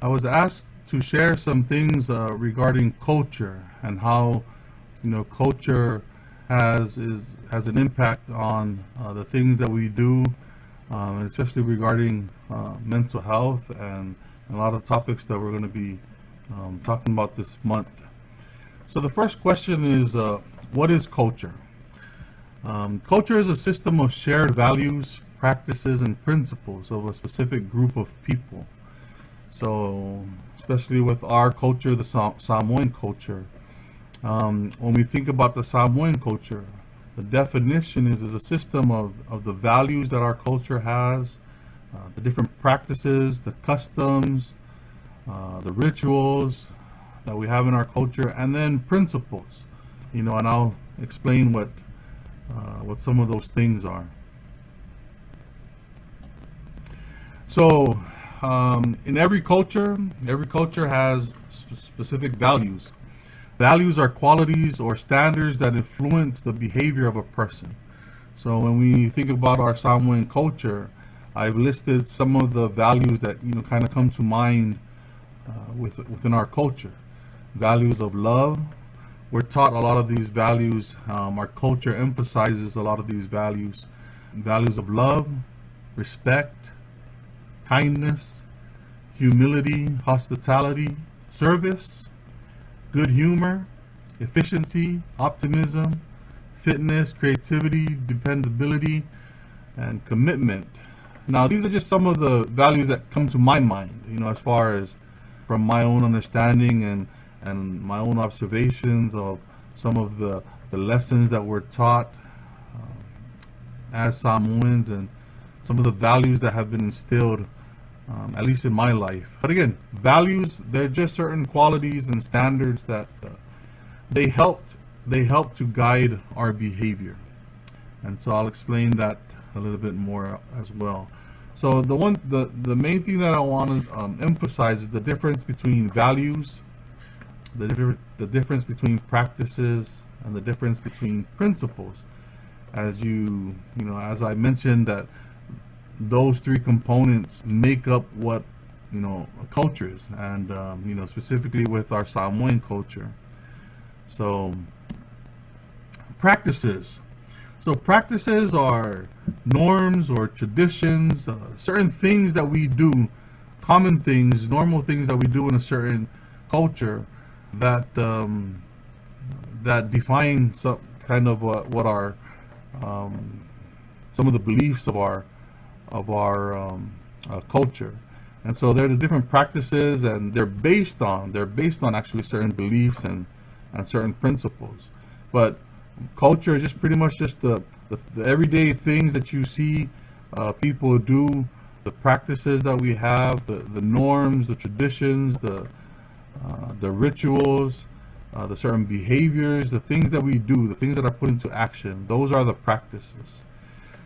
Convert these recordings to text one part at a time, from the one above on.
I was asked to share some things regarding culture and how culture has an impact on the things that we do, and especially regarding mental health and a lot of topics that we're going to be talking about this month. So the first question is, what is culture? Culture is a system of shared values, practices, and principles of a specific group of people. So, especially with our culture, the Samoan culture, when we think about the Samoan culture, the definition is a system of the values that our culture has, the different practices, the customs, the rituals that we have in our culture, and then principles. And I'll explain what some of those things are. So, in every culture has specific values. Values are qualities or standards that influence the behavior of a person. So when we think about our Samoan culture, I've listed some of the values that kind of come to mind within our culture. Values of love. We're taught a lot of these values. Our culture emphasizes a lot of these values. Values of love, respect, kindness, humility, hospitality, service, good humor, efficiency, optimism, fitness, creativity, dependability, and commitment. Now, these are just some of the values that come to my mind, as far as from my own understanding and my own observations of some of the lessons that were taught as Samoans, and some of the values that have been instilled, at least in my life. But again, values, they're just certain qualities and standards that they help to guide our behavior. And so I'll explain that a little bit more as well. So the main thing that I want to emphasize is the difference between values, the difference between practices, and the difference between principles. As as I mentioned, that those three components make up what a culture is, and specifically with our Samoan culture. So practices. So practices are norms or traditions, certain things that we do, common things, normal things that we do in a certain culture that that define some kind of what our some of the beliefs of our culture. And so they're the different practices, and they're based on actually certain beliefs and certain principles. But culture is just pretty much just the everyday things that you see people do, the practices that we have, the norms, the traditions, the rituals, the certain behaviors, the things that we do, the things that are put into action. Those are the practices.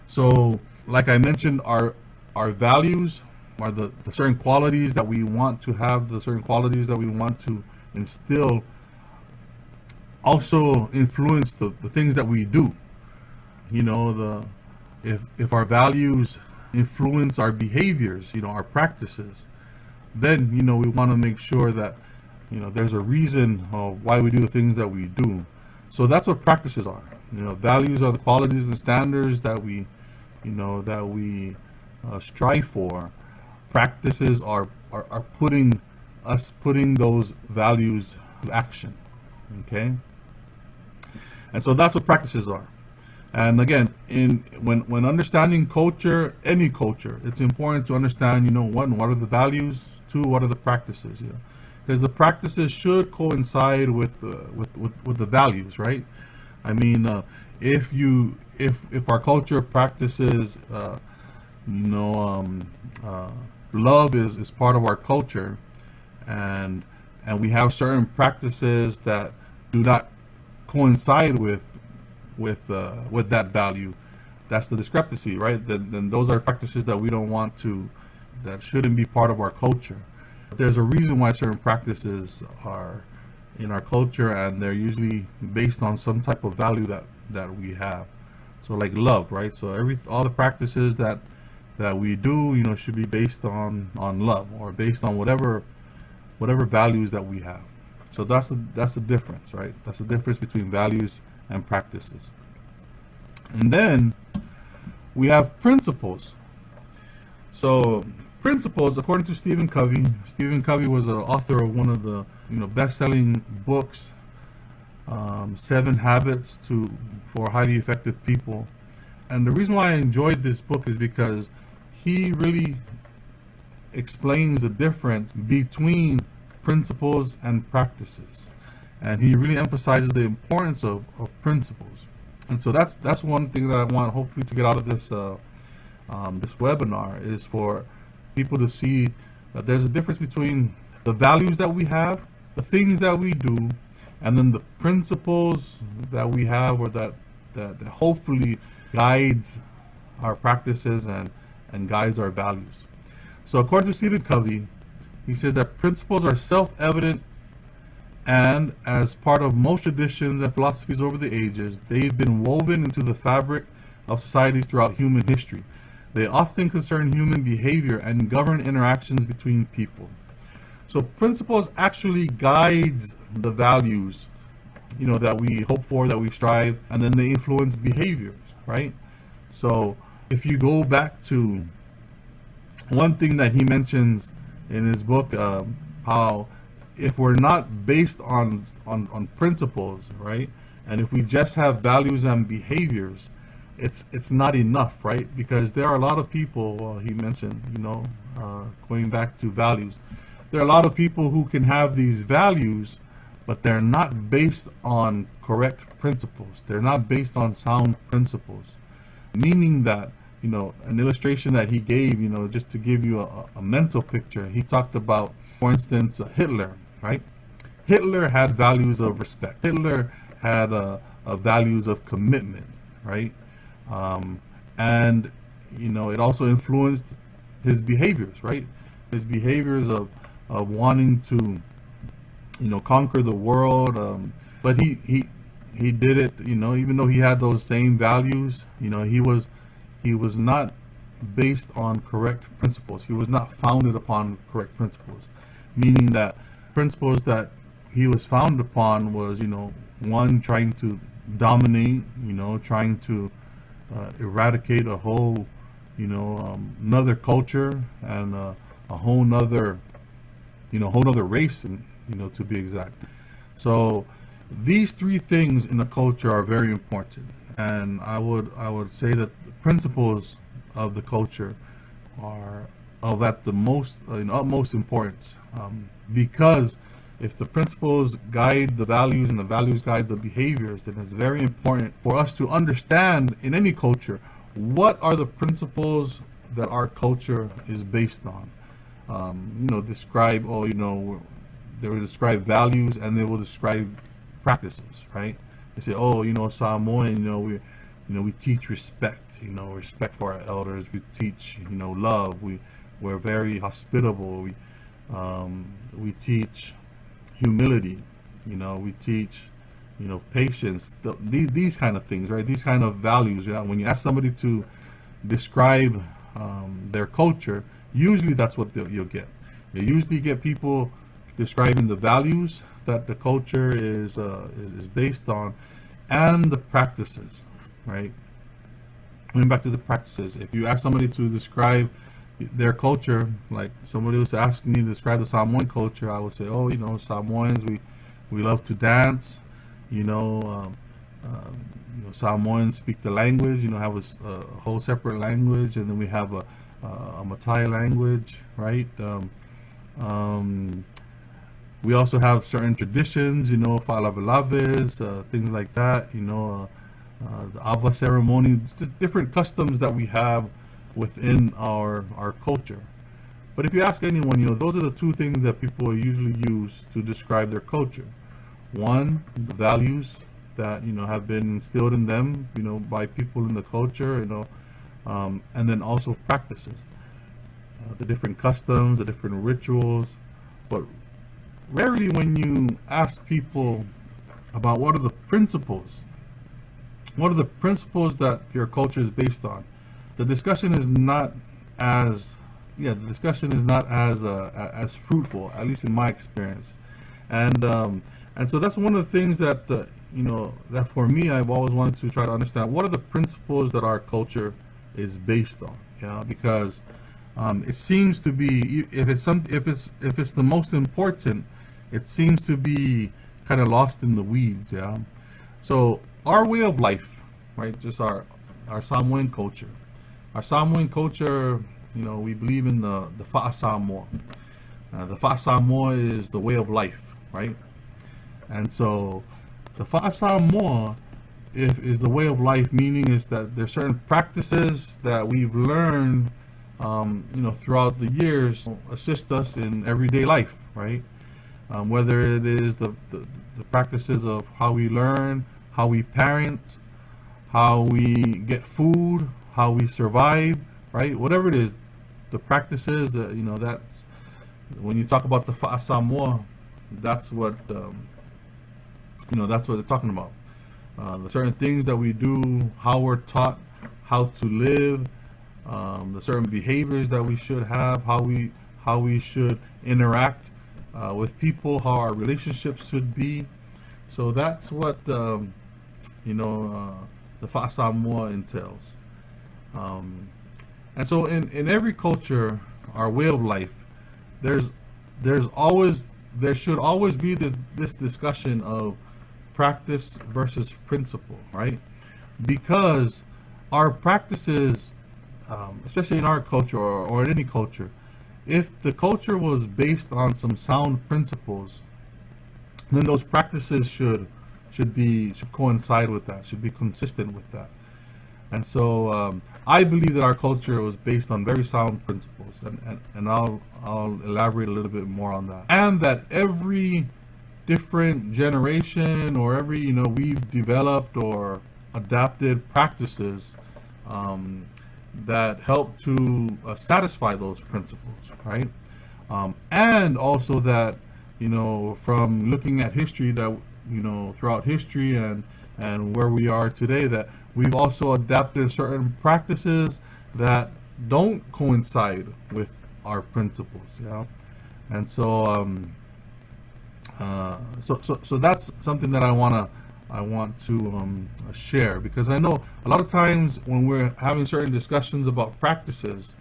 So, like I mentioned, our values are the certain qualities that we want to have, the certain qualities that we want to instill, also influence the things that we do. If our values influence our behaviors, our practices, then we want to make sure that there's a reason of why we do the things that we do. So that's what practices are. Values are the qualities and standards that we strive for. Practices are putting those values to action. Okay, and so that's what practices are. And again, when understanding culture, any culture, it's important to understand, one, what are the values? Two, what are the practices? Because the practices should coincide with the values, right? I mean, if our culture practices, love is part of our culture, and we have certain practices that do not coincide with that value, that's the discrepancy, right? Then those are practices that we don't want to, that shouldn't be part of our culture. There's a reason why certain practices are in our culture, and they're usually based on some type of value that we have. So like love, right? So all the practices that we do, should be based on love, or based on whatever whatever values that we have. So that's the difference, right? That's the difference between values and practices. And then we have principles. So principles, according to Stephen Covey. Stephen Covey was an author of one of the best-selling books, 7 Habits for Highly Effective People. And the reason why I enjoyed this book is because he really explains the difference between principles and practices, and he really emphasizes the importance of principles. And so that's one thing that I want hopefully to get out of this this webinar, is for people to see that there's a difference between the values that we have, the things that we do, and then the principles that we have, or that hopefully guides our practices and guides our values. So according to Stephen Covey, he says that principles are self-evident, and as part of most traditions and philosophies over the ages, they've been woven into the fabric of societies throughout human history. They often concern human behavior and govern interactions between people. So principles actually guides the values, that we hope for, that we strive, and then they influence behaviors, right? So if you go back to one thing that he mentions in his book, how if we're not based on principles, right, and if we just have values and behaviors, it's not enough, right? Because there are a lot of people, he mentioned, going back to values, there are a lot of people who can have these values, but they're not based on correct principles. They're not based on sound principles, meaning that, an illustration that he gave, just to give you a mental picture, he talked about, for instance, Hitler, right? Hitler had values of respect. Hitler had values of commitment, right? And, it also influenced his behaviors, right? His behaviors of wanting to, conquer the world. But he did it, even though he had those same values, he was not based on correct principles. He was not founded upon correct principles, meaning that principles that he was founded upon was, one, trying to dominate, trying to eradicate a whole, another culture, and a whole nother, whole nother race, and, to be exact. So these 3 things in a culture are very important, and I would say that the principles of the culture are of at the most utmost importance, because if the principles guide the values and the values guide the behaviors, then it's very important for us to understand in any culture what are the principles that our culture is based on. Describe, they will describe values, and they will describe practices, right? They say, Samoan, we teach respect, respect for our elders. We teach, love. We're very hospitable. We teach humility. We teach, patience. These kind of things, right? These kind of values. Yeah? When you ask somebody to describe their culture, usually that's what you'll get. You usually get people describing the values that the culture is based on, and the practices, right? Going back to the practices, if you ask somebody to describe their culture, like somebody was asking me to describe the Samoan culture, I would say, Samoans, we love to dance, Samoans speak the language, have a whole separate language, and then we have a Matai language, right? We also have certain traditions, falafelaves, things like that, the Ava ceremony, just different customs that we have within our culture. But if you ask anyone, those are the 2 things that people usually use to describe their culture. One, the values that, have been instilled in them, by people in the culture, and then also practices, the different customs, the different rituals. But rarely when you ask people about what are the principles that your culture is based on, the discussion is not as yeah, the discussion is not as fruitful, at least in my experience. And so that's one of the things that that for me, I've always wanted to try to understand what are the principles that our culture is based on. Because it seems to be, if it's the most important, it seems to be kind of lost in the weeds. So our way of life, right? Just our Samoan culture. Our Samoan culture, we believe in the Fa'a Samoa. The Fa'a Samoa is the way of life, right? And so the Fa'a Samoa is the way of life, meaning is that there's certain practices that we've learned, throughout the years, assist us in everyday life, right? Whether it is the practices of how we learn, how we parent, how we get food, how we survive, right? Whatever it is, the practices, that's when you talk about the Fa'a Samoa, that's what that's what they're talking about. The certain things that we do, how we're taught how to live, the certain behaviors that we should have, how we should interact with people, how our relationships should be. So that's what the Fa'a Samoa entails. And so in every culture, our way of life, there should always be this discussion of practice versus principle, right? Because our practices, especially in our culture or in any culture, if the culture was based on some sound principles, then those practices should coincide with that, should be consistent with that. And so I believe that our culture was based on very sound principles, and I'll elaborate a little bit more on that. And that every different generation or every we've developed or adapted practices that help to satisfy those principles, right? And also that from looking at history, that throughout history and where we are today, that we've also adapted certain practices that don't coincide with our principles. And so so that's something that I want to share, because I know a lot of times when we're having certain discussions about practices,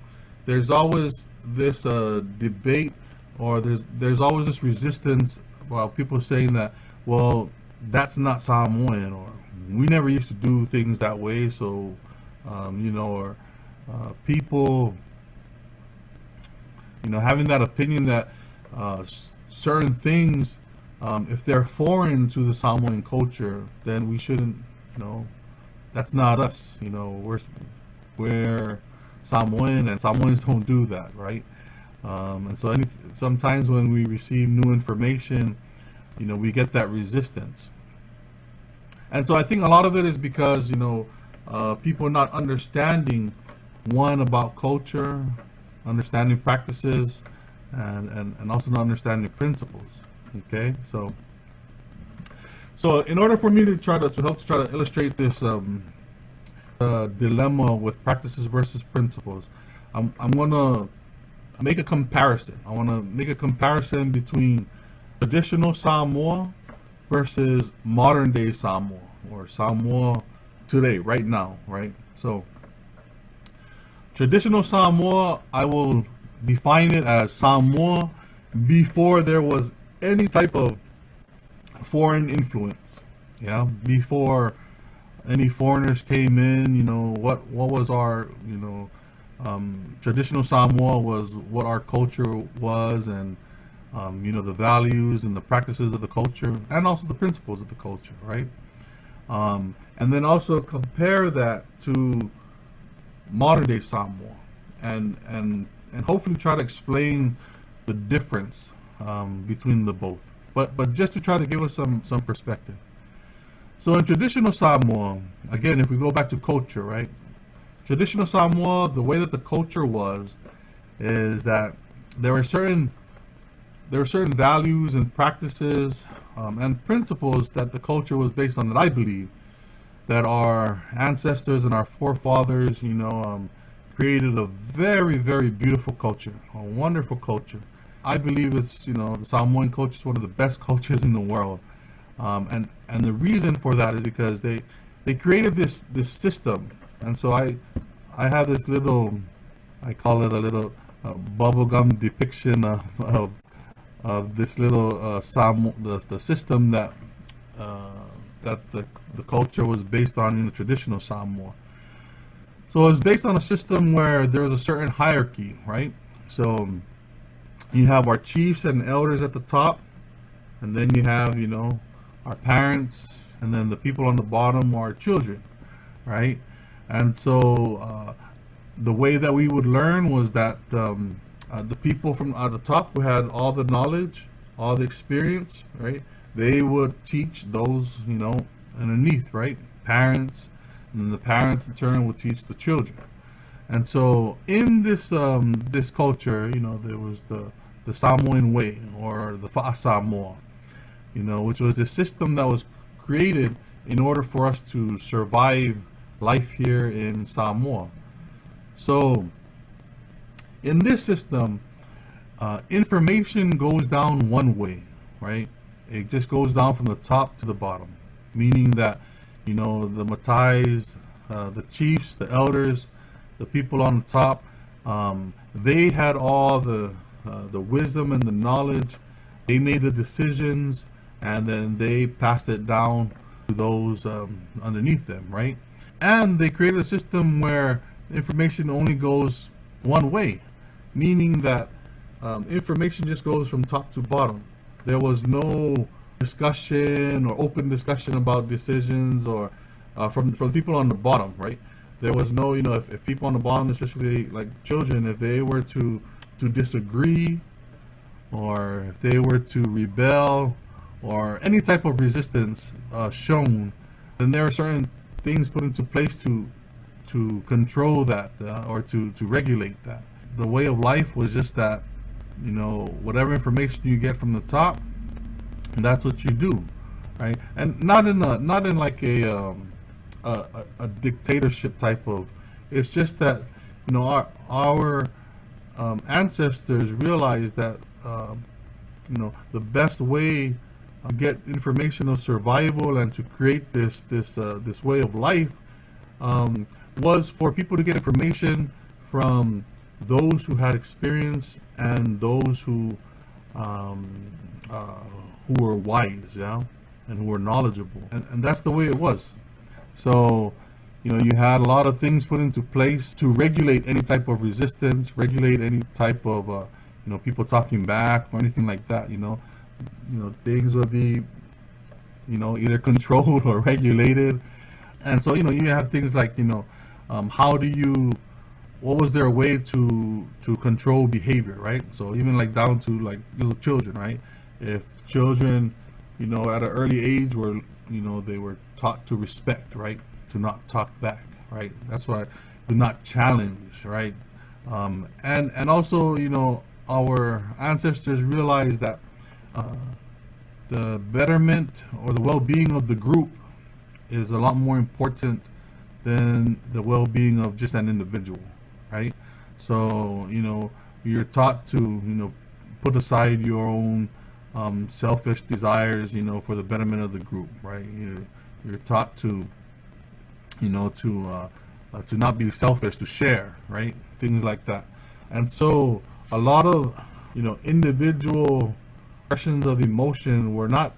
there's always this debate, or there's always this resistance about people saying that, well, that's not Samoan, or we never used to do things that way. So or people having that opinion that certain things, if they're foreign to the Samoan culture, then we shouldn't, that's not us. We're Samoan, and Samoans don't do that, right? And so sometimes when we receive new information, we get that resistance. And so I think a lot of it is because, people are not understanding, one, about culture, understanding practices, and also not understanding principles. Okay, so in order for me to help to illustrate this dilemma with practices versus principles, I'm gonna make a comparison. I want to make a comparison between traditional Samoa versus modern day Samoa, or Samoa today, right now, right? So traditional Samoa, I will define it as Samoa before there was any type of foreign influence. Before any foreigners came in, what was our traditional Samoa was what our culture was, and the values and the practices of the culture, and also the principles of the culture, right? And then also compare that to modern day Samoa, and hopefully try to explain the difference between the both, but just to try to give us some perspective. So in traditional Samoa, again, if we go back to culture, right? Traditional Samoa, the way that the culture was, is that there were certain values and practices and principles that the culture was based on, that I believe that our ancestors and our forefathers, created a very, very beautiful culture, a wonderful culture. I believe it's, the Samoan culture is one of the best cultures in the world. And the reason for that is because they created this system. And so I have this little, I call it a little bubblegum depiction of this little the system that the culture was based on in the traditional Samoa. So it's based on a system where there's a certain hierarchy, right? So you have our chiefs and elders at the top, and then you have, our parents, and then the people on the bottom are children, right? And so the way that we would learn was that the people from at the top who had all the knowledge, all the experience, right? They would teach those, underneath, right? Parents, and then the parents in turn would teach the children. And so in this this culture, there was the Samoan way, or the Fa'a Samoa, which was the system that was created in order for us to survive life here in Samoa. So in this system, information goes down one way, right? It just goes down from the top to the bottom, meaning that, the Matais, the chiefs, the elders, the people on the top, they had all the wisdom and the knowledge. They made the decisions, and then they passed it down to those underneath them, right? And they created a system where information only goes one way, meaning that information just goes from top to bottom. There was no discussion or open discussion about decisions, or from people on the bottom, right? There was no, if people on the bottom, especially like children, if they were to disagree, or if they were to rebel, or any type of resistance shown, then there are certain things put into place to control that, or to regulate that. The way of life was just that, whatever information you get from the top, and that's what you do, right? And not in like a dictatorship type of. It's just that, our ancestors realized that the best way to get information of survival and to create this way of life was for people to get information from those who had experience and those who were wise, yeah, and who were knowledgeable, and that's the way it was. So, you had a lot of things put into place to regulate any type of resistance, regulate any type of people talking back or anything like that. Things would be either controlled or regulated. And so you have things like what was their way to control behavior, right? So even like down to like little children, right? If children at an early age were they were taught to respect, right? To not talk back, right? That's why do not challenge, right? And also our ancestors realized that the betterment or the well-being of the group is a lot more important than the well-being of just an individual, right? So you're taught to put aside your own selfish desires, for the betterment of the group, right? You're taught to not be selfish, to share, right? Things like that. And so a lot of individual expressions of emotion were not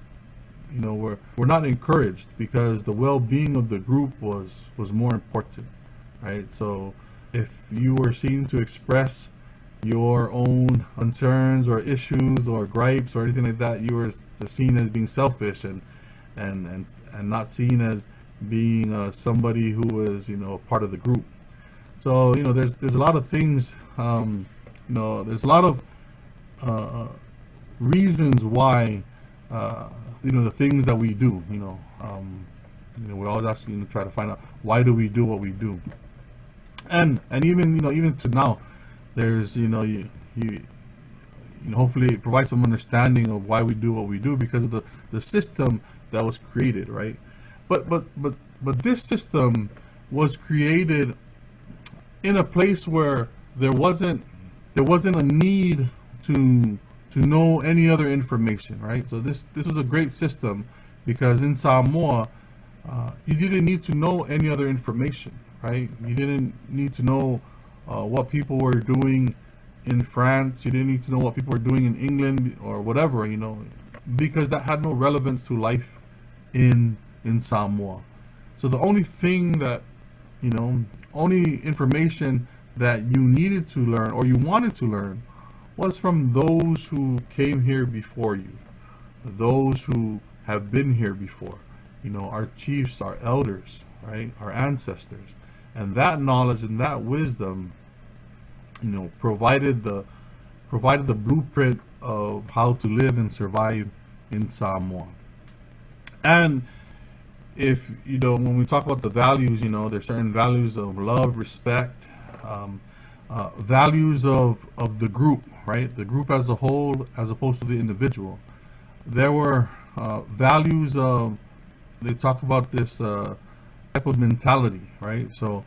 were not encouraged, because the well-being of the group was more important, right? So if you were seen to express your own concerns or issues or gripes or anything like that, you were seen as being selfish and not seen as being somebody who was part of the group. So there's a lot of things, there's a lot of reasons why the things that we do, we're always asking to try to find out why do we do what we do, and even even to now, there's you hopefully it provides some understanding of why we do what we do, because of the system that was created, right? But this system was created in a place where there wasn't a need to know any other information, right? So this was a great system because in Samoa, you didn't need to know any other information, right? You didn't need to know what people were doing in France. You didn't need to know what people were doing in England or whatever, because that had no relevance to life in Samoa. So the only thing that, only information that you needed to learn or you wanted to learn was from those who came here before you, those who have been here before, our chiefs, our elders, right, our ancestors. And that knowledge and that wisdom, provided the blueprint of how to live and survive in Samoa. And if when we talk about the values, there's certain values of love, respect, values of the group, right? The group as a whole, as opposed to the individual. There were values of, they talk about this type of mentality, right? So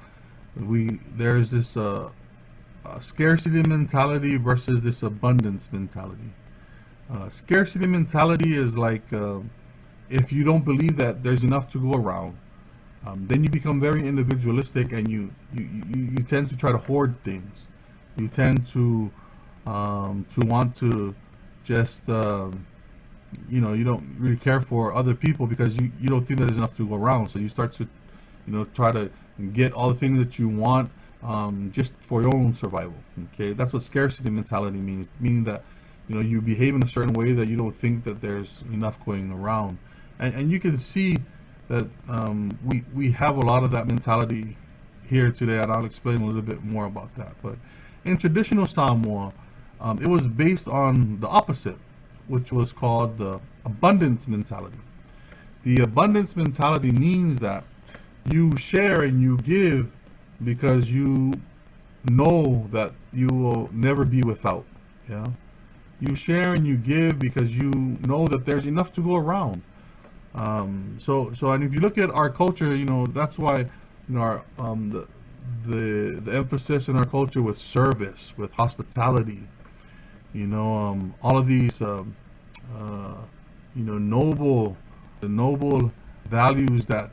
there's this scarcity mentality versus this abundance mentality. Scarcity mentality is like, if you don't believe that there's enough to go around, then you become very individualistic, and you tend to try to hoard things. You tend to want to just you don't really care for other people because you don't think that there's enough to go around. So you start to try to get all the things that you want just for your own survival. Okay, that's what scarcity mentality means, meaning that you behave in a certain way that you don't think that there's enough going around. And you can see that we have a lot of that mentality here today, and I'll explain a little bit more about that. But in traditional Samoa, it was based on the opposite, which was called the abundance mentality. The abundance mentality means that you share and you give because you know that you will never be without. Yeah, you share and you give because you know that there's enough to go around. So and if you look at our culture, that's why our the emphasis in our culture with service, with hospitality, all of these noble values that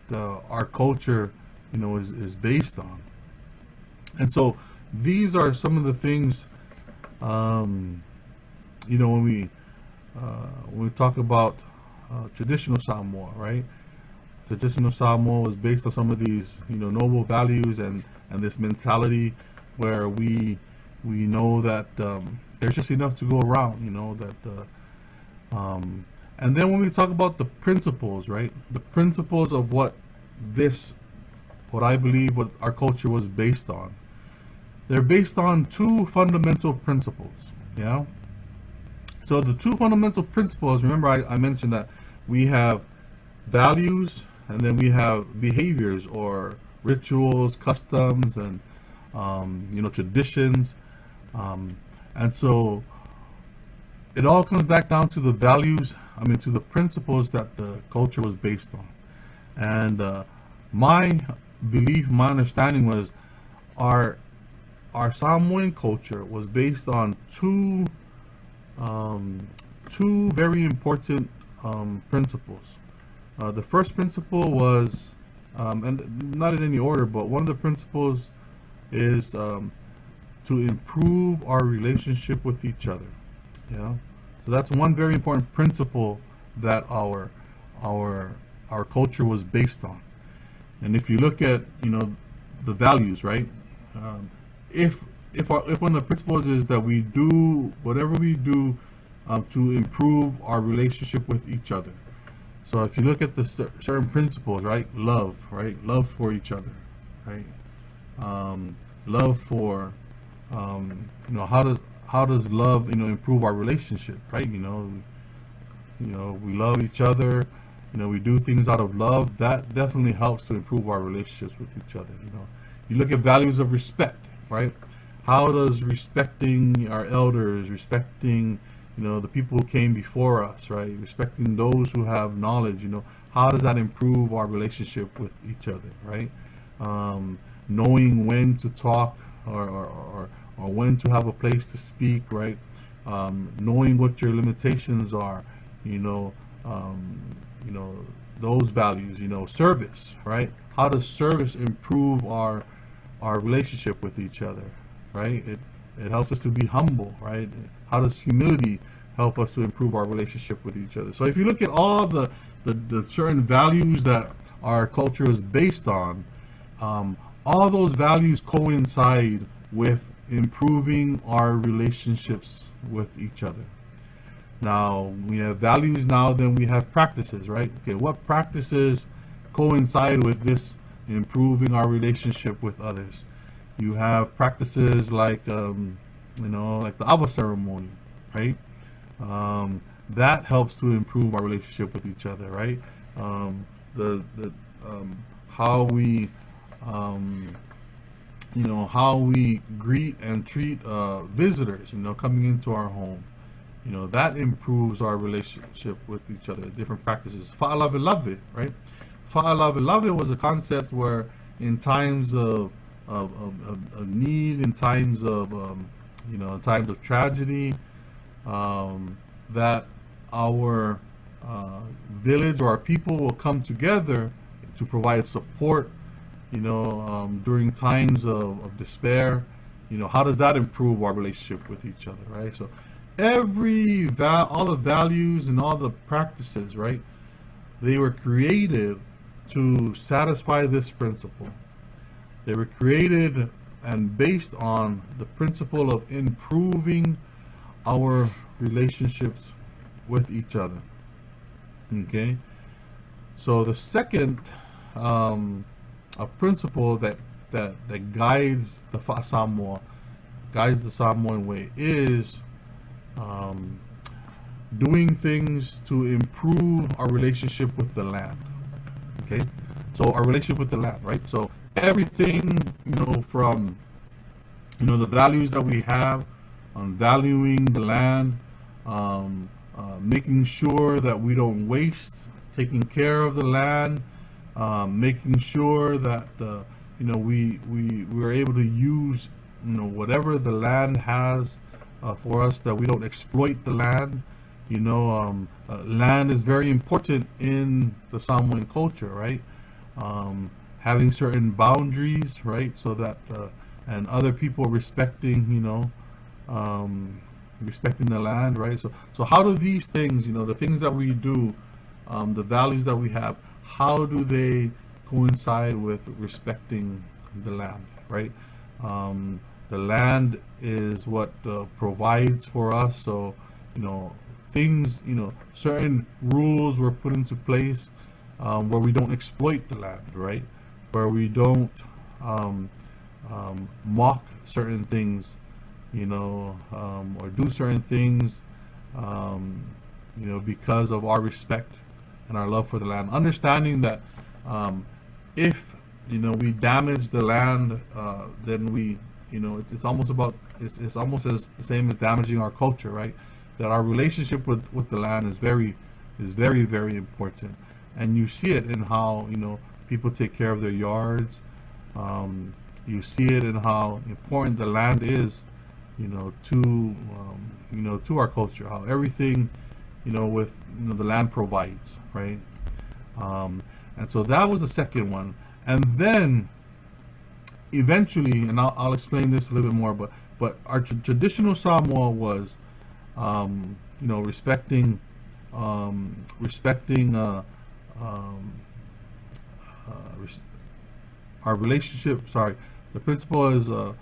our culture is based on. And so these are some of the things when we talk about traditional Samoa, right? Traditional Samoa was based on some of these, noble values and this mentality where we know that there's just enough to go around, and then when we talk about the principles, right? The principles of what I believe what our culture was based on. They're based on two fundamental principles, yeah? So the two fundamental principles, remember I mentioned that we have values and then we have behaviors or rituals, customs, and traditions. And so it all comes back down to the values, to the principles that the culture was based on. And my belief, my understanding was our Samoan culture was based on two very important principles. The first principle was, and not in any order, but one of the principles is to improve our relationship with each other. Yeah, so that's one very important principle that our culture was based on. And if you look at the values, right? If one of the principles is that we do whatever we do to improve our relationship with each other. So if you look at the certain principles, right? Love, right? Love for each other, right? Love for how does love improve our relationship, right? We love each other. We do things out of love. That definitely helps to improve our relationships with each other. You look at values of respect, right? How does respecting our elders, respecting the people who came before us, right? Respecting those who have knowledge, how does that improve our relationship with each other, right? Knowing when to talk or when to have a place to speak, right? Knowing what your limitations are, you know, those values, service, right? How does service improve our relationship with each other, right? It helps us to be humble, right? How does humility help us to improve our relationship with each other? So if you look at all the certain values that our culture is based on, all those values coincide with improving our relationships with each other. Now, we have values now, then we have practices, right? Okay, what practices coincide with this improving our relationship with others? You have practices like, like the Ava ceremony, right? That helps to improve our relationship with each other, right? The how we how we greet and treat visitors, coming into our home, that improves our relationship with each other. Different practices. Fa'alave, right? Fa'alave was a concept where, in times of need, in times of times of tragedy, that our village or our people will come together to provide support, during times of despair. How does that improve our relationship with each other, right? So all the values and all the practices, right, they were created to satisfy this principle. They were created and based on the principle of improving our relationships with each other. Okay, so the second a principle that guides the Samoan way is doing things to improve our relationship with the land. Okay, so our relationship with the land, right? So everything, from the values that we have on valuing the land, making sure that we don't waste, taking care of the land, making sure that we're able to use whatever the land has for us, that we don't exploit the land. Land is very important in the Samoan culture, right? Having certain boundaries, right, so that and other people respecting, respecting the land, right? So how do these things, the things that we do, the values that we have, how do they coincide with respecting the land, right? The land is what provides for us. So, things, certain rules were put into place where we don't exploit the land, right? Where we don't mock certain things, or do certain things, because of our respect and our love for the land. Understanding that if we damage the land, then we, it's almost as the same as damaging our culture, right? That our relationship with the land is very, very important. And you see it in how people take care of their yards. You see it in how important the land is, to our culture. How everything, with the land provides, right? And so that was the second one. And then eventually, and I'll explain this a little bit more, but our traditional Samoa was, respecting our relationship. Sorry, the principle is our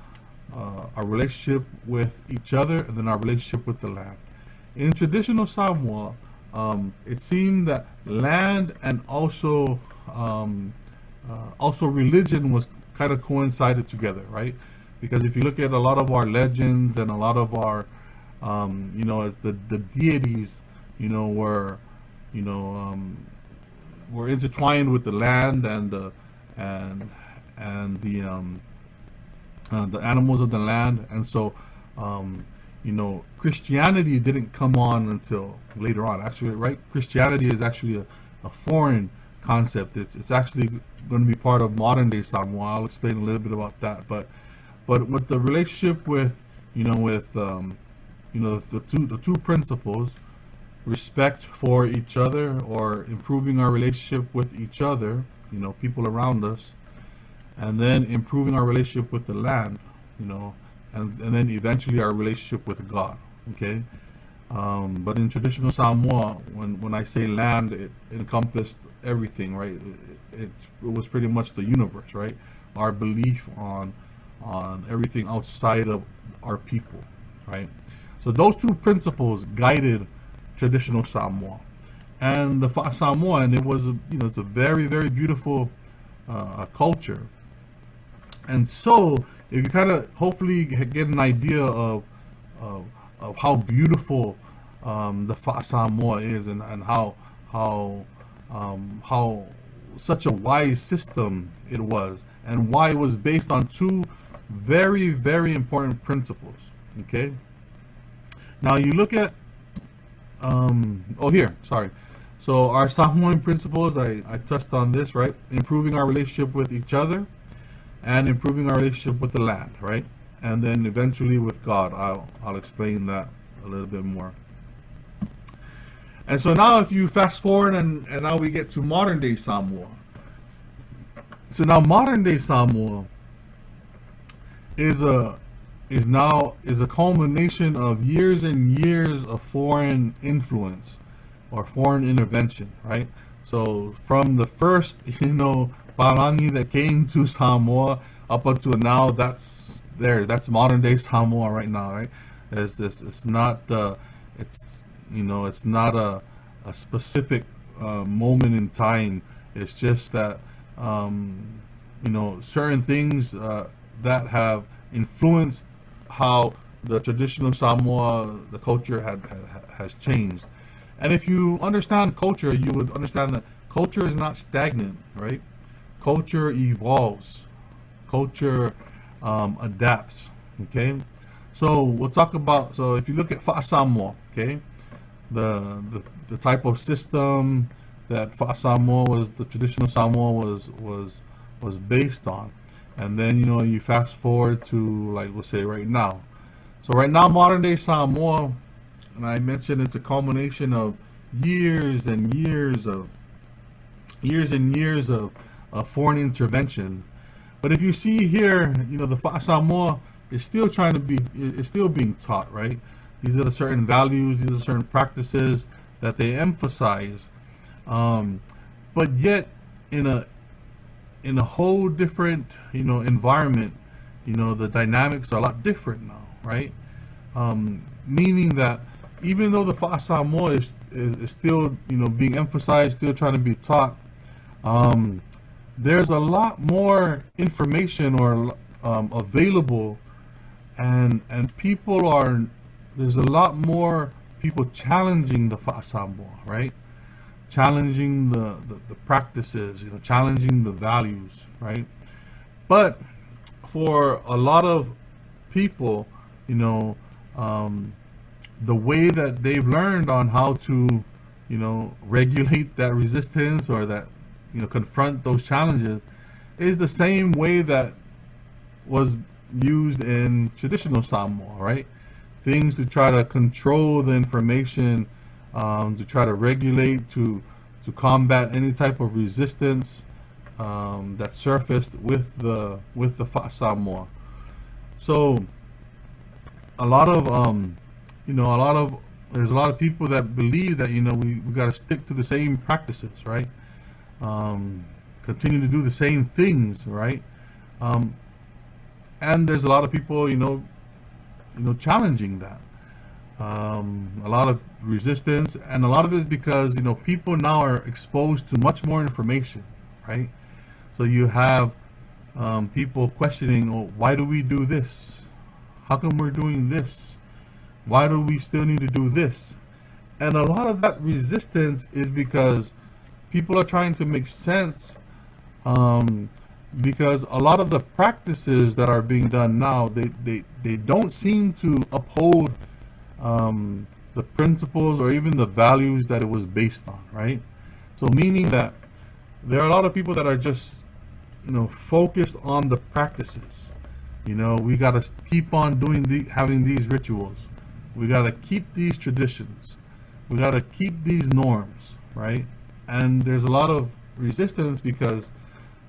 relationship with each other, and then our relationship with the land. In traditional Samoa, it seemed that land and also religion was kind of coincided together, right? Because if you look at a lot of our legends and a lot of our, as the deities, were intertwined with the land and the animals of the land, and so Christianity didn't come on until later on. Actually, right? Christianity is actually a foreign concept. It's actually going to be part of modern day Samoa. I'll explain a little bit about that. But But with the relationship with, the two principles, respect for each other, or improving our relationship with each other, people around us, and then improving our relationship with the land, and then eventually our relationship with God. Okay. But in traditional Samoa, when I say land, it encompassed everything, right? It was pretty much the universe, right? Our belief on everything outside of our people, right? So those two principles guided traditional Samoa, and the Samoan. It was it's a very, very beautiful culture. And so if you kind of hopefully get an idea of how beautiful the Samoa is, and how such a wise system it was, and why it was based on two very, very important principles. Okay. Now you look at so our Samoan principles, I touched on this, right? Improving our relationship with each other, and improving our relationship with the land, right? And then eventually with God. I'll explain that a little bit more. And so now if you fast forward, and now we get to modern day Samoa. So now modern day Samoa is a culmination of years and years of foreign influence or foreign intervention, right? So from the first, Parangi that came to Samoa up until now, that's modern day Samoa right now, right? It's not a specific moment in time. It's just that certain things that have influenced how the traditional Samoa, the culture has changed. And if you understand culture, you would understand that culture is not stagnant, right? Culture evolves. Culture adapts. Okay. So we'll talk about. So if you look at Samoa, okay, the type of system that Samoa the traditional Samoa was based on, and then you fast forward to, like, we'll say right now. So right now, modern day Samoa, and I mentioned it's a culmination of years and years of foreign intervention. But if you see here, the Samoa is still being taught, right? These are the certain values, these are certain practices that they emphasize, but yet in a whole different environment. The dynamics are a lot different now, right? Meaning that even though the Samoa is still being emphasized, still trying to be taught, there's a lot more information or available, and there's a lot more people challenging the Samoa, right? Challenging the practices, challenging the values, right? But for a lot of people, the way that they've learned on how to, regulate that resistance, or that, confront those challenges, is the same way that was used in traditional Samoa, right? Things to try to control the information, to try to regulate, to combat any type of resistance that surfaced with the Samoa. So there's a lot of people that believe that we got to stick to the same practices, right? Continue to do the same things, right? And there's a lot of people challenging that. A lot of resistance, and a lot of it is because people now are exposed to much more information, right? So you have people questioning, oh, why do we do this? How come we're doing this? Why do we still need to do this? And a lot of that resistance is because people are trying to make sense, because a lot of the practices that are being done now, they don't seem to uphold the principles or even the values that it was based on, right? So meaning that there are a lot of people that are just focused on the practices, You know, we got to keep on having these rituals. We got to keep these traditions. We got to keep these norms, right? And there's a lot of resistance because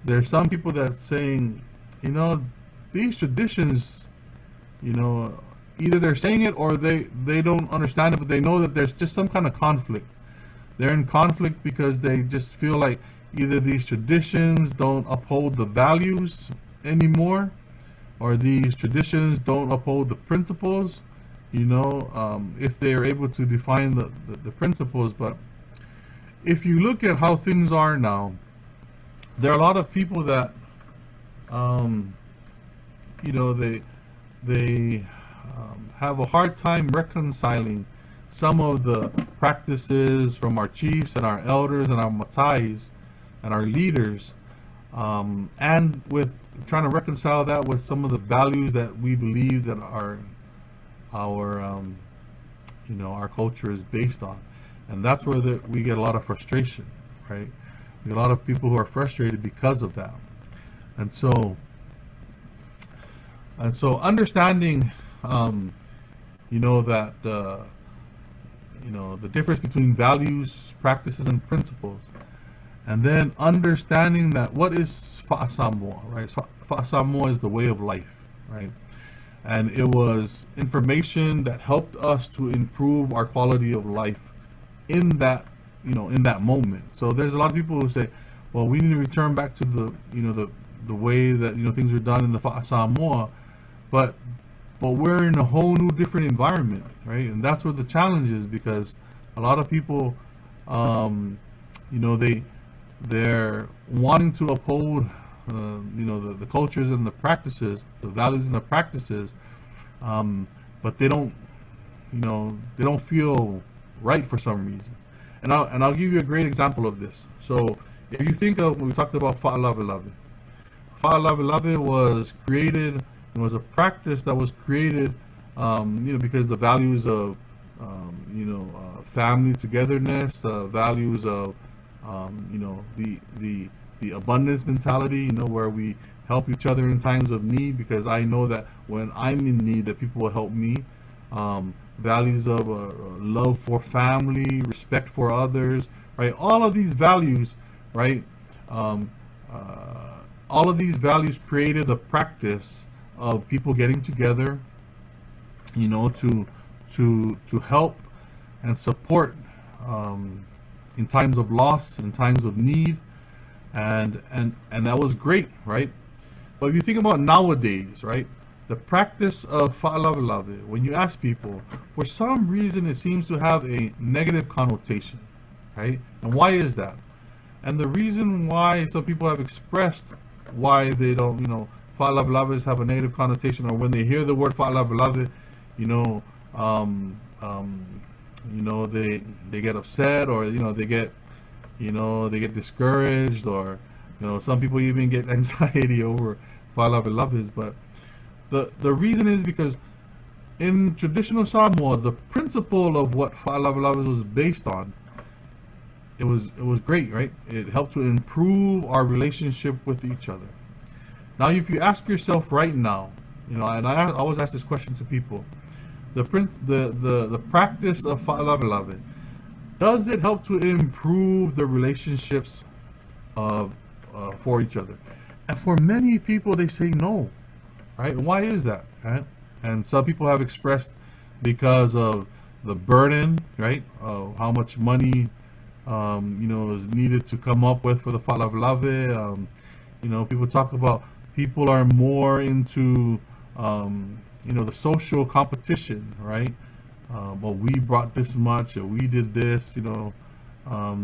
there's some people that saying, you know, these traditions, you know, either they're saying it or they don't understand it, but they know that there's just some kind of conflict. They're in conflict because they just feel like either these traditions don't uphold the values anymore, or these traditions don't uphold the principles, you know, if they're able to define the principles. But if you look at how things are now, there are a lot of people that, you know, they have a hard time reconciling some of the practices from our chiefs and our elders and our matais and our leaders, and with trying to reconcile that with some of the values that we believe that our you know, our culture is based on. And that's where we get a lot of frustration, right? We get a lot of people who are frustrated because of that. And so understanding, you know, that you know, the difference between values, practices, and principles, and then understanding that what is Fa'asamoa, right? Fa'asamoa is the way of life, right? And it was information that helped us to improve our quality of life in that, you know, in that moment. So there's a lot of people who say, well, we need to return back to the, you know, the way that, you know, things are done in the Fa'asamoa, but we're in a whole new different environment, right? And that's where the challenge is, because a lot of people, you know, they're wanting to uphold, you know, the cultures and the practices, the values and the practices, but they don't, you know, they don't feel right for some reason. And I'll give you a great example of this. So if you think of when we talked about Fa'alavelave, Fa'alavelave was created. It was a practice that was created, you know, because the values of, you know, family togetherness, values of, you know, the abundance mentality, you know, where we help each other in times of need, because I know that when I'm in need, that people will help me. Values of love for family, respect for others, right? All of these values, right? All of these values created a practice of people getting together, you know, to help and support in times of loss, in times of need, and that was great, right? But if you think about nowadays, right, the practice of Fa'alavelave, when you ask people, for some reason it seems to have a negative connotation, right? And why is that? And the reason why some people have expressed why they don't, you know, Fa'alavelaves have a negative connotation, or when they hear the word Fa'alavelave, you know, you know, they get upset, or, you know, they get discouraged, or, you know, some people even get anxiety over Fa'alavelaves. But the reason is because in traditional Samoa, the principle of what Fa'alavelaves was based on, it was great, right? It helped to improve our relationship with each other. Now, if you ask yourself right now, you know, and I always ask this question to people, the practice of Fa'alavelave, does it help to improve the relationships of for each other? And for many people, they say no, right? Why is that, right? And some people have expressed because of the burden, right, of how much money, you know, is needed to come up with for the Fa'alavelave. You know, people talk about people are more into, you know, the social competition, right? Well, we brought this much, or we did this, you know.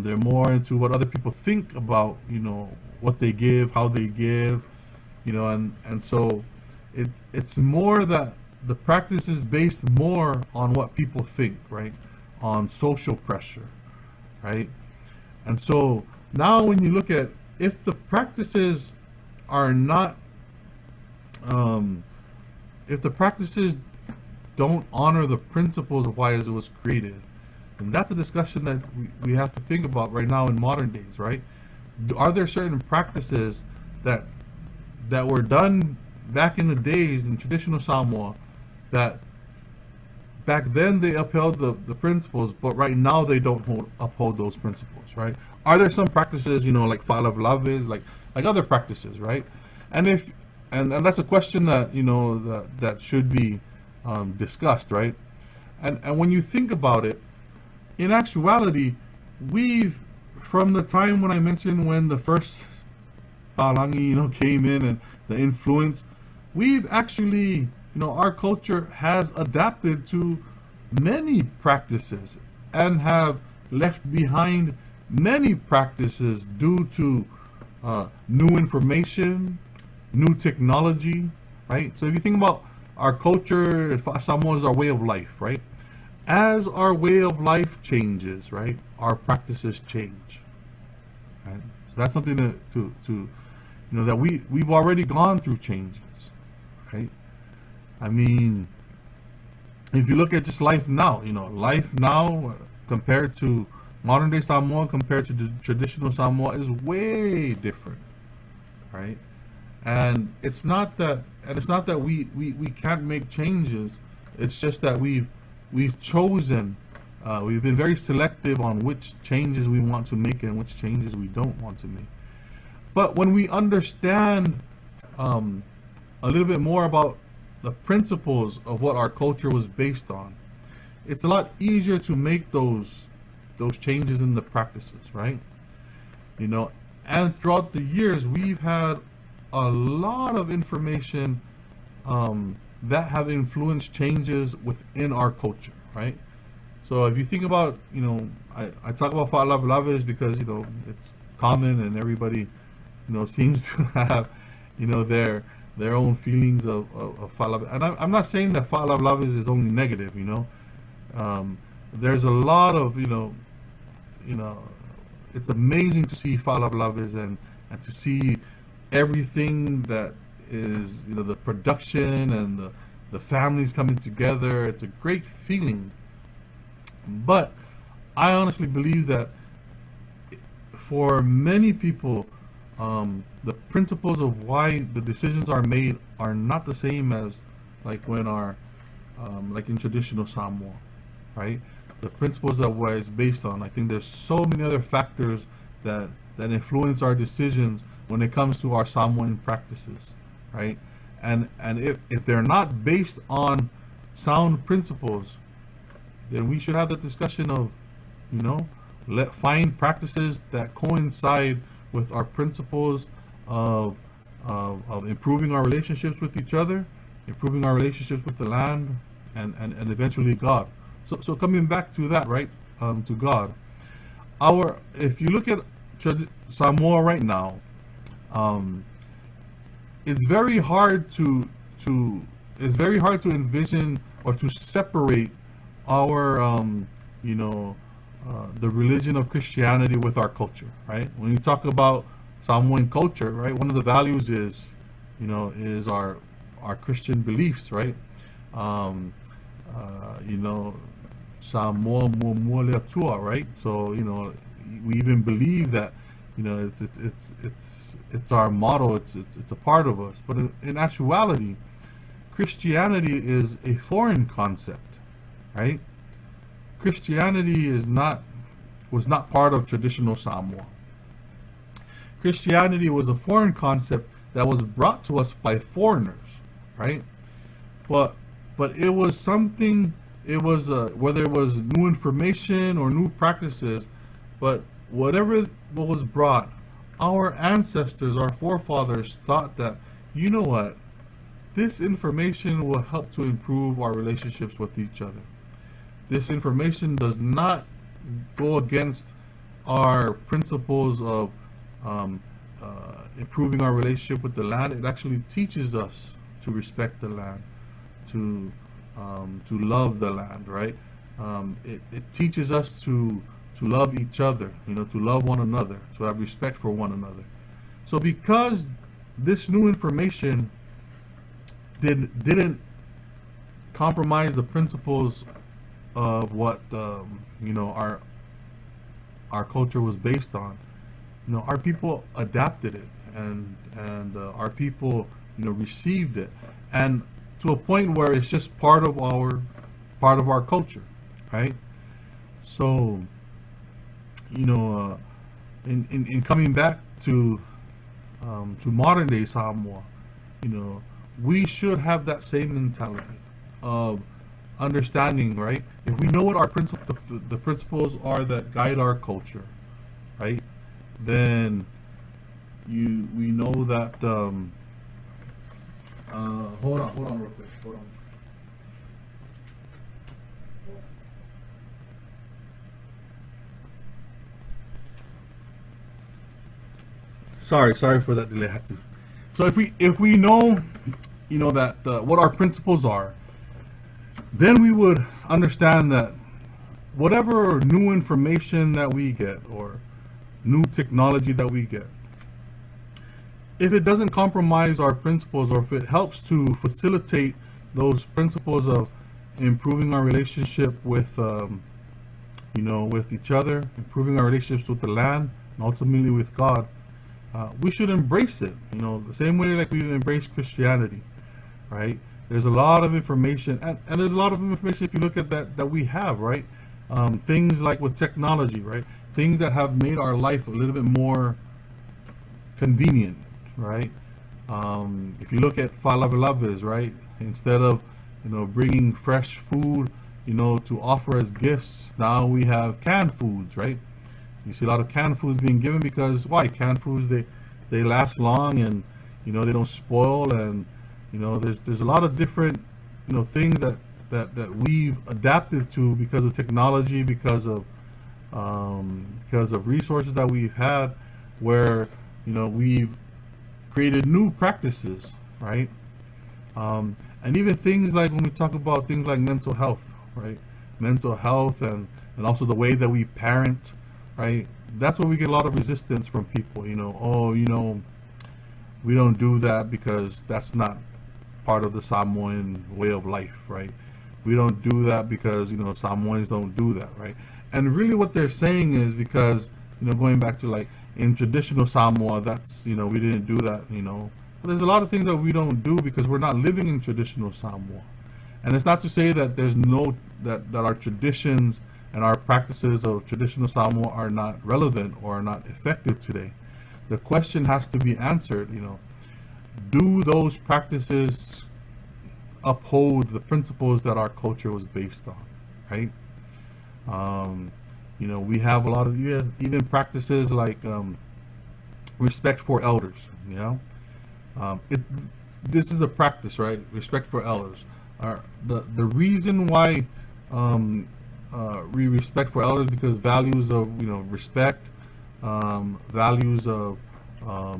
They're more into what other people think about, you know, what they give, how they give, you know, and so it's more that the practice is based more on what people think, right? On social pressure, right? And so now when you look at, if the practices are not, if the practices don't honor the principles of why it was created, and that's a discussion that we have to think about right now in modern days, right? Are there certain practices that were done back in the days in traditional Samoa, that back then they upheld the principles, but right now they don't uphold those principles, right? Are there some practices, like fa'alaulaves, like other practices, right? And if and that's a question that that should be discussed, right? And when you think about it, in actuality, we've from the time when I mentioned when the first Palangi, came in and the influence, we've actually, our culture has adapted to many practices and have left behind many practices due to new information, new technology, right? So if you think about our culture, Samoa is our way of life, right? As our way of life changes, right, our practices change, right? So that's something to that we've already gone through changes, right? I mean, if you look at just life now, life now compared to modern day Samoa compared to the traditional Samoa is way different, right? And it's not that we can't make changes. It's just that we've chosen, we've been very selective on which changes we want to make and which changes we don't want to make. But when we understand a little bit more about the principles of what our culture was based on, it's a lot easier to make those changes in the practices, right? And throughout the years, we've had a lot of information that have influenced changes within our culture, right? So if you think about, I talk about fa'alaulaves because, it's common and everybody, seems to have, their own feelings of fa'alaulaves. And I'm not saying that fa'alaulaves is only negative, there's a lot of, it's amazing to see fa'alaulaves and to see everything that is, the production and the families coming together. It's a great feeling. But I honestly believe that for many people, the principles of why the decisions are made are not the same as like when like in traditional Samoa, right? The principles of what it's based on. I think there's so many other factors that influence our decisions when it comes to our Samoan practices, right? And if they're not based on sound principles, then we should have the discussion of, find practices that coincide with our principles of improving our relationships with each other, improving our relationships with the land, and eventually God. So coming back to that, right, to God, if you look at Samoa right now, it's very hard to envision or to separate our the religion of Christianity with our culture, right? When you talk about Samoan culture, right, one of the values is our Christian beliefs, right? Samoa Muamualeatua, right? So we even believe that it's our motto. It's a part of us. But in actuality, Christianity is a foreign concept, right? Christianity was not part of traditional Samoa. Christianity was a foreign concept that was brought to us by foreigners, right? But it was something. It was whether it was new information or new practices, but whatever what was brought, our ancestors, our forefathers thought that, what, this information will help to improve our relationships with each other. This information does not go against our principles of improving our relationship with the land. It actually teaches us to respect the land, to love the land, right? It teaches us to love each other, to love one another, to have respect for one another. So because this new information didn't compromise the principles of what our culture was based on, our people adapted it, and our people received it, and to a point where it's just part of our culture, right? So, in coming back to modern day Samoa, we should have that same mentality of understanding, right? If we know what our the principles are that guide our culture, right? Then we know that. Hold on, real quick. Hold on. Sorry for that delay. I had to. So if we know, that what our principles are, then we would understand that whatever new information that we get or new technology that we get, if it doesn't compromise our principles, or if it helps to facilitate those principles of improving our relationship with with each other, improving our relationships with the land, and ultimately with God, we should embrace it. The same way like we embrace Christianity, right? There's a lot of information, and there's a lot of information if you look at that we have, right? Things like with technology, right? Things that have made our life a little bit more convenient, right? If you look at Falavelavas, right? Instead of bringing fresh food, to offer as gifts, now we have canned foods, right? You see a lot of canned foods being given because why? Canned foods, they last long, and they don't spoil, and there's a lot of different things that we've adapted to because of technology, because of resources that we've had, where we've created new practices, right? And even things like when we talk about things like mental health, right? Mental health, and also the way that we parent, right? That's where we get a lot of resistance from people. We don't do that because that's not part of the Samoan way of life, right? We don't do that because Samoans don't do that, right? And really what they're saying is because going back to like in traditional Samoa, that's we didn't do that, but there's a lot of things that we don't do because we're not living in traditional Samoa. And it's not to say that there's that our traditions and our practices of traditional Samoa are not relevant or are not effective today. The question has to be answered, do those practices uphold the principles that our culture was based on, right? We have a lot of even practices like respect for elders. This is a practice, right? Respect for elders. The reason why we respect for elders because values of respect, values of a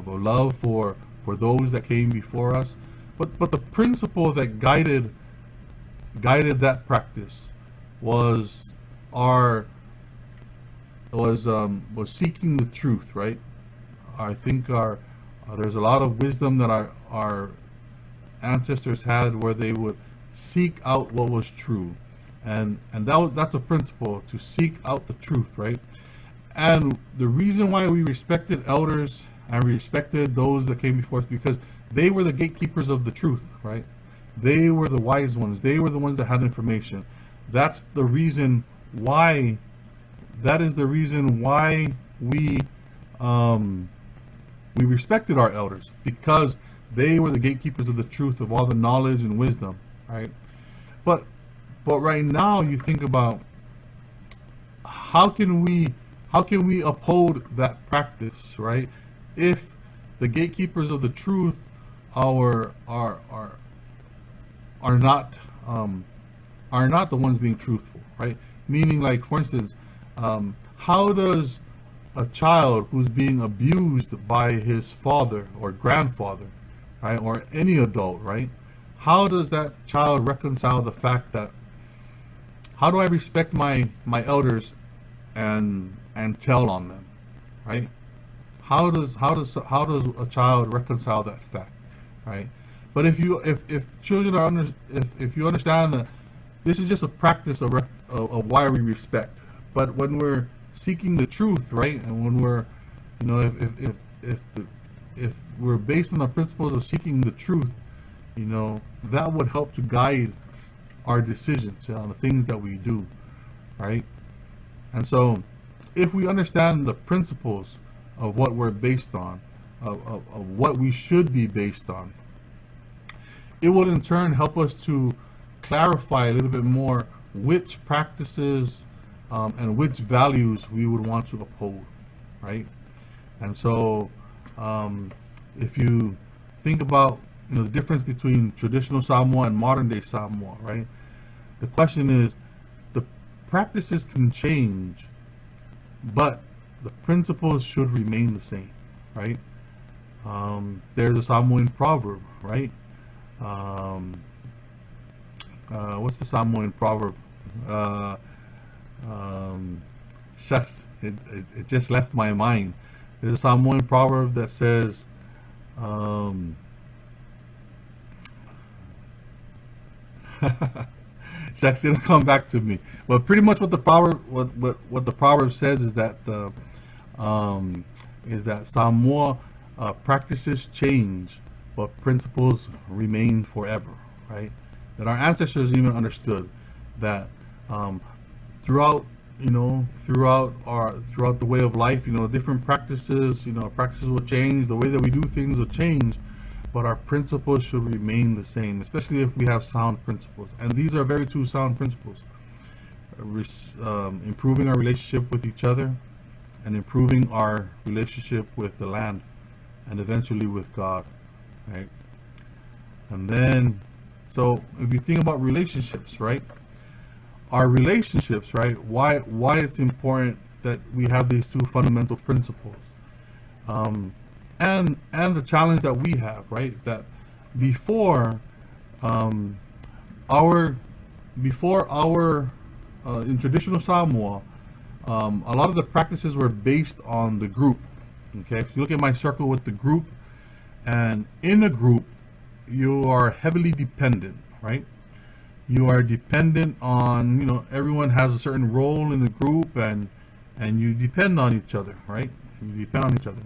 love for those that came before us, but the principle that guided that practice was seeking the truth, right? I think there's a lot of wisdom that our ancestors had, where they would seek out what was true, and that's a principle, to seek out the truth, right? And the reason why we respected elders and respected those that came before us, because they were the gatekeepers of the truth, right? They were the wise ones. They were the ones that had information. That's the reason why. That is the reason why we respected our elders, because they were the gatekeepers of the truth, of all the knowledge and wisdom, right? But right now, you think about how can we uphold that practice, right? If the gatekeepers of the truth are not the ones being truthful, right? Meaning, like, for instance, how does a child who's being abused by his father or grandfather, right, or any adult, right, how does that child reconcile the fact that, how do I respect my elders and tell on them, right? How does a child reconcile that fact, right? But if children are if you understand that this is just a practice of why we respect, but when we're seeking the truth, right, and when we're if if we're based on the principles of seeking the truth, that would help to guide our decisions on the things that we do, right? And so, if we understand the principles of what we're based on, of what we should be based on, it will in turn help us to clarify a little bit more which practices and which values we would want to uphold, right? And so, if you think about the difference between traditional Samoa and modern day Samoa, right? The question is, the practices can change, but the principles should remain the same, right? There's a Samoan proverb, right? What's the Samoan proverb? Shucks, it just left my mind. There's a Samoan proverb that says, shucks, it'll come back to me. But pretty much what the proverb says is that Samoa practices change, but principles remain forever, right? That our ancestors even understood that throughout the way of life, different practices, practices will change, the way that we do things will change, but our principles should remain the same, especially if we have sound principles. And these are very two sound principles: improving our relationship with each other, and improving our relationship with the land, and eventually with God, right? And then, so if you think about relationships, right? Our relationships, right? Why it's important that we have these two fundamental principles, and the challenge that we have, right? That before our in traditional Samoa, a lot of the practices were based on the group. Okay, if you look at my circle with the group, and in a group, you are heavily dependent, right? You are dependent on, everyone has a certain role in the group, and you depend on each other, right? You depend on each other.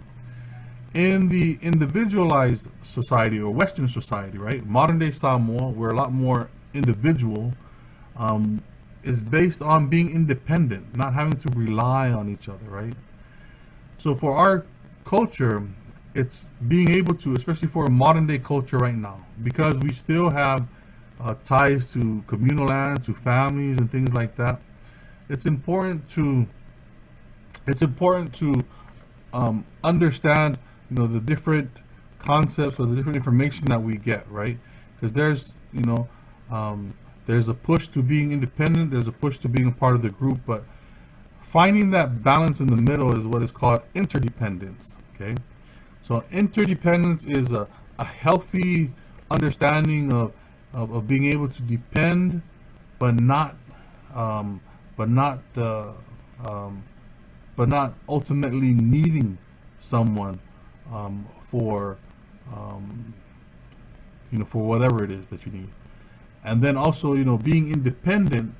In the individualized society or Western society, right? Modern day Samoa, we're a lot more individual, is based on being independent, not having to rely on each other, right? So for our culture, it's being able to, especially for a modern day culture right now, because we still have ties to communal land, to families and things like that. It's important to understand, the different concepts or the different information that we get, right? Because there's a push to being independent, there's a push to being a part of the group, but finding that balance in the middle is what is called interdependence. Okay, so interdependence is a healthy understanding of being able to depend, but not ultimately needing someone for whatever it is that you need. And then also, being independent,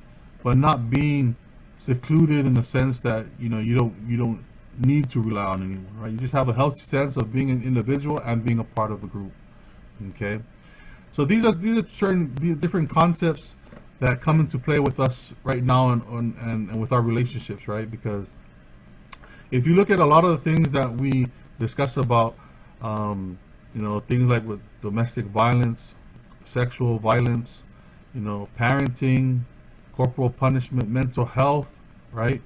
but not being secluded in the sense that you don't need to rely on anyone, right? You just have a healthy sense of being an individual and being a part of a group. Okay, so these are certain different concepts that come into play with us right now and with our relationships, right? Because if you look at a lot of the things that we discuss about, things like with domestic violence, sexual violence, parenting, corporal punishment, mental health, right?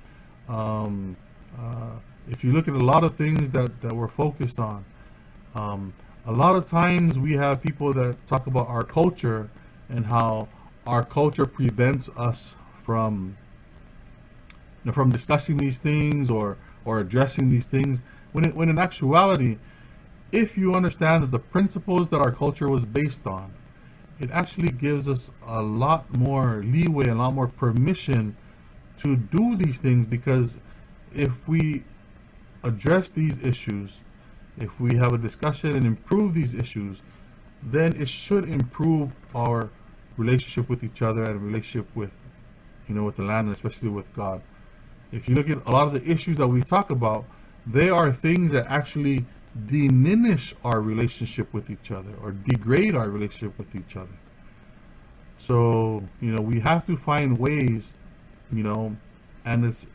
If you look at a lot of things that we're focused on, a lot of times we have people that talk about our culture and how our culture prevents us from discussing these things or addressing these things, when in actuality, if you understand that the principles that our culture was based on, it actually gives us a lot more leeway, a lot more permission to do these things, because if we address these issues, if we have a discussion and improve these issues, then it should improve our relationship with each other and relationship with the land, and especially with God. If you look at a lot of the issues that we talk about, they are things that actually diminish our relationship with each other or degrade our relationship with each other. So, we have to find ways, and it's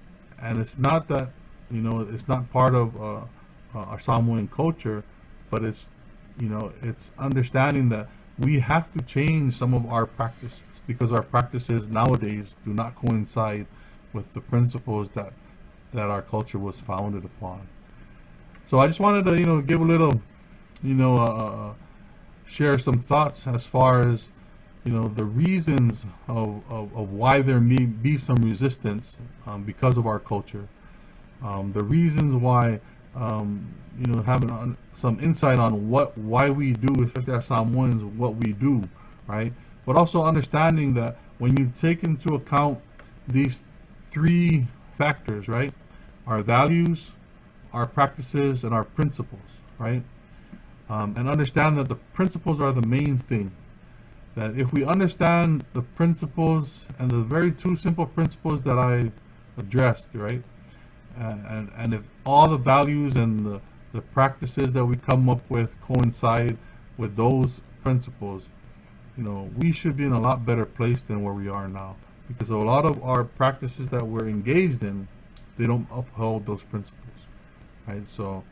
not that, it's not part of our Samoan culture, but it's understanding that we have to change some of our practices because our practices nowadays do not coincide with the principles that our culture was founded upon. So I just wanted to, give a little, share some thoughts as far as, the reasons of why there may be some resistance because of our culture. The reasons why, having some insight on why we do, especially as Samoans, what we do, right? But also understanding that when you take into account these three factors, right? Our values, our practices, and our principles, right? And understand that the principles are the main thing. That if we understand the principles and the very two simple principles that I addressed, right? And if all the values and the practices that we come up with coincide with those principles, we should be in a lot better place than where we are now. Because a lot of our practices that we're engaged in, they don't uphold those principles, right? So,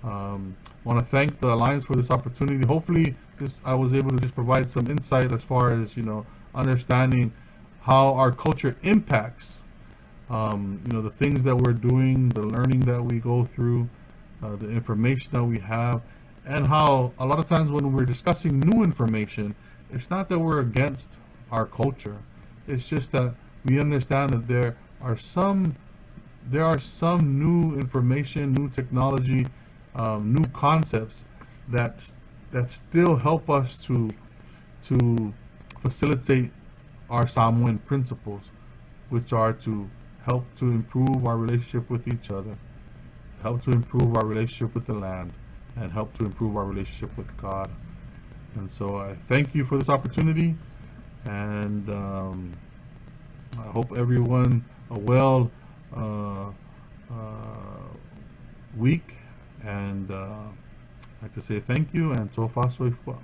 want to thank the Alliance for this opportunity. Hopefully, I was able to just provide some insight as far as understanding how our culture impacts, the things that we're doing, the learning that we go through, the information that we have, and how a lot of times when we're discussing new information, it's not that we're against our culture. It's just that we understand that there are some new information, new technology, new concepts that still help us to facilitate our Samoan principles, which are to help to improve our relationship with each other, help to improve our relationship with the land, and help to improve our relationship with God. And so I thank you for this opportunity, and I hope everyone a well week, and I'd like to say thank you and tofa soifua.